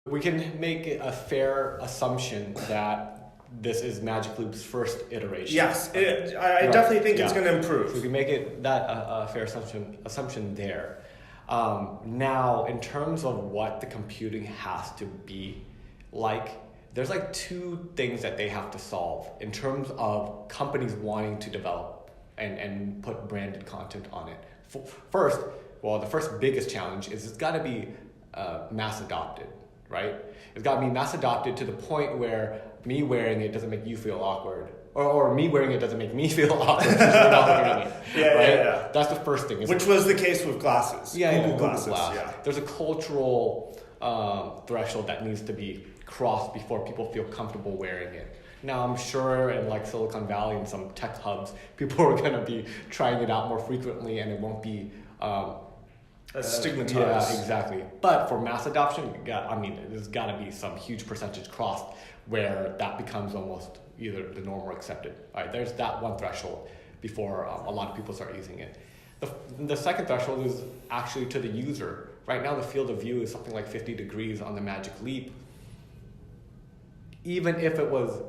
We can make a fair assumption that this is Magic Loop's first iteration. Yes, I definitely think it's going to improve. So we can make it that a fair assumption there. Now, in terms of what the computing has to be like, there's like two things that they have to solve in terms of companies wanting to develop and put branded content on it. First, the first biggest challenge is it's got to be mass adopted, right? It's got to be mass adopted to the point where me wearing it doesn't make you feel awkward. Or me wearing it doesn't make me feel awkward. Yeah. That's the first thing. Which was the case with glasses. Google Glass. Yeah. There's a cultural threshold that needs to be crossed before people feel comfortable wearing it. Now, I'm sure in like Silicon Valley and some tech hubs, people are going to be trying it out more frequently, and it won't be stigmatized. Yeah, exactly. But for mass adoption, there's got to be some huge percentage crossed where that becomes almost either the norm or accepted. All right, there's that one threshold before a lot of people start using it. The second threshold is actually to the user. Right now, the field of view is something like 50 degrees on the Magic Leap. Even if it was,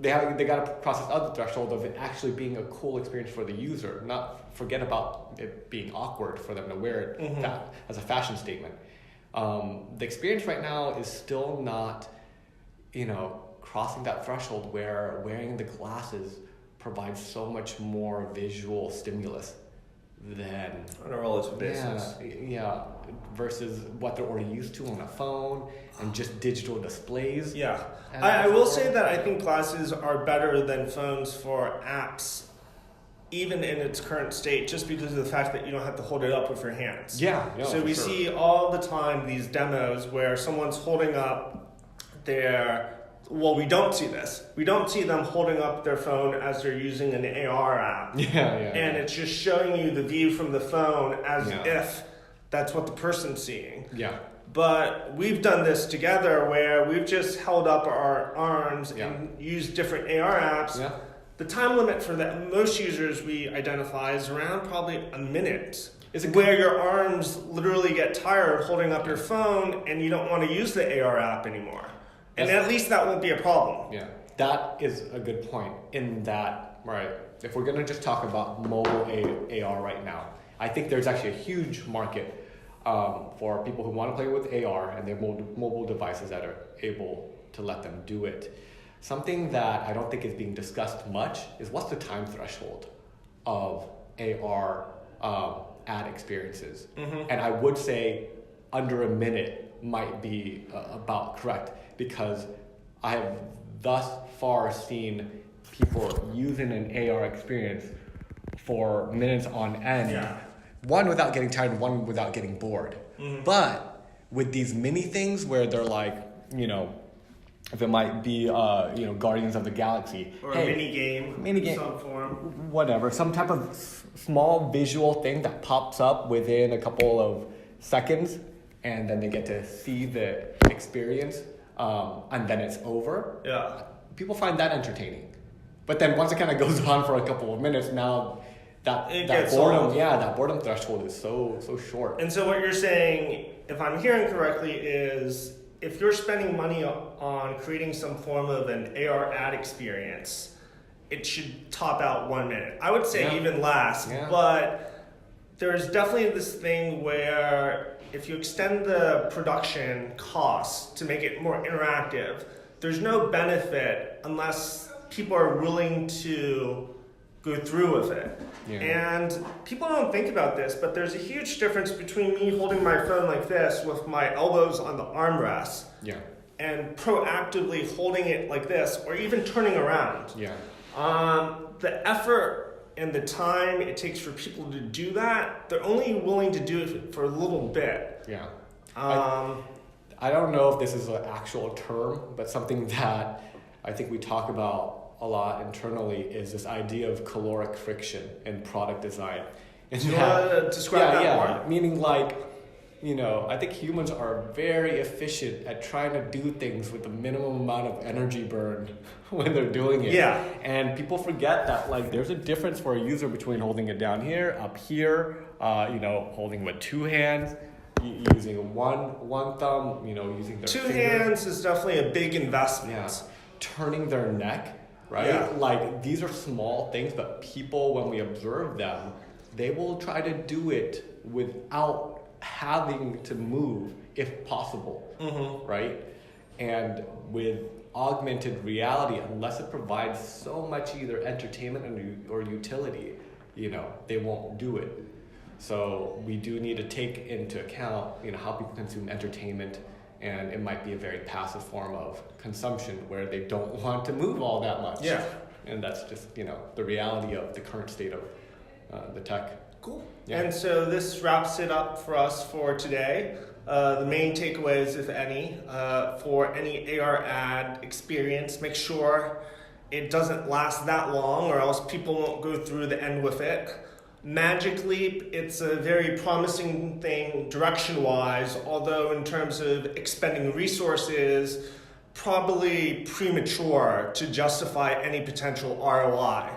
they got to cross this other threshold of it actually being a cool experience for the user. Not forget about it being awkward for them to wear it that as a fashion statement. The experience right now is still not, crossing that threshold where wearing the glasses provides so much more visual stimulus than on a relative basis. Yeah, versus what they're already used to on a phone and just digital displays. Yeah, I will say that I think glasses are better than phones for apps, even in its current state, just because of the fact that you don't have to hold it up with your hands. Yeah, so we see all the time these demos where someone's holding up we don't see this. We don't see them holding up their phone as they're using an AR app. And it's just showing you the view from the phone as if that's what the person's seeing. Yeah. But we've done this together where we've just held up our arms and used different AR apps. Yeah. The time limit for that most users we identify is around probably a minute. Is it where your arms literally get tired holding up your phone and you don't want to use the AR app anymore. And at least that won't be a problem. Yeah, that is a good point in that, right, if we're going to just talk about mobile AR right now, I think there's actually a huge market for people who want to play with AR and their mobile devices that are able to let them do it. Something that I don't think is being discussed much is what's the time threshold of AR ad experiences. And I would say under a minute might be about correct, because I have thus far seen people using an AR experience for minutes on end. Yeah. One without getting tired and one without getting bored. But with these mini things where they're like, if it might be, Guardians of the Galaxy. Or a mini game in some form. Whatever, some type of small visual thing that pops up within a couple of seconds, and then they get to see the experience, and then it's over. Yeah. People find that entertaining. But then once it kind of goes on for a couple of minutes, now that boredom threshold is so short. And so what you're saying, if I'm hearing correctly, is if you're spending money on creating some form of an AR ad experience, it should top out 1 minute. I would say even less, but there's definitely this thing where if you extend the production costs to make it more interactive, there's no benefit unless people are willing to go through with it. And people don't think about this, but there's a huge difference between me holding my phone like this with my elbows on the armrest and proactively holding it like this, or even turning around. The effort and the time it takes for people to do that, they're only willing to do it for a little bit. I don't know if this is an actual term, but something that I think we talk about a lot internally is this idea of caloric friction in product design. And do you want to describe that more? Meaning like, I think humans are very efficient at trying to do things with the minimum amount of energy burned when they're doing it. And people forget that there's a difference for a user between holding it down here, up here, holding with two hands, using one thumb, using their Two finger. hands is definitely a big investment. Yeah, turning their neck, right? Yeah. Like these are small things, but people, when we observe them, they will try to do it without having to move if possible, right? And with augmented reality, unless it provides so much either entertainment or utility, they won't do it. So we do need to take into account, how people consume entertainment, and it might be a very passive form of consumption where they don't want to move all that much. Yeah. And that's just, the reality of the current state of the tech. Cool. Yeah. And so this wraps it up for us for today. The main takeaways, if any, for any AR ad experience, make sure it doesn't last that long or else people won't go through the end with it. Magic Leap, it's a very promising thing direction-wise, although in terms of expending resources, probably premature to justify any potential ROI.